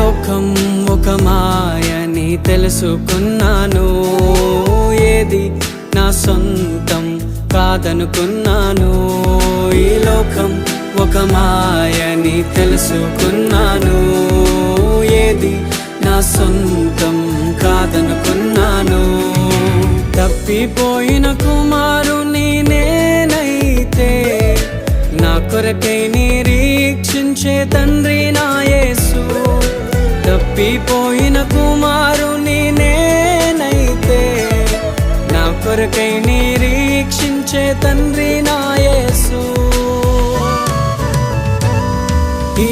లోకం ఒక మాయని తెలుసుకున్నాను, ఏది నా సొంతం కాదనుకున్నాను. ఈ లోకం ఒక మాయని తెలుసుకున్నాను, ఏది నా సొంతం కాదనుకున్నాను. తప్పిపోయిన కుమారుని నేనైతే, నా కొరకై నిరీక్షించే తండ్రి నా యేసు. తప్పిపోయిన కుమారుని నేనైతే, నా కొరకై నిరీక్షించే తండ్రి నా యేసు. ఈ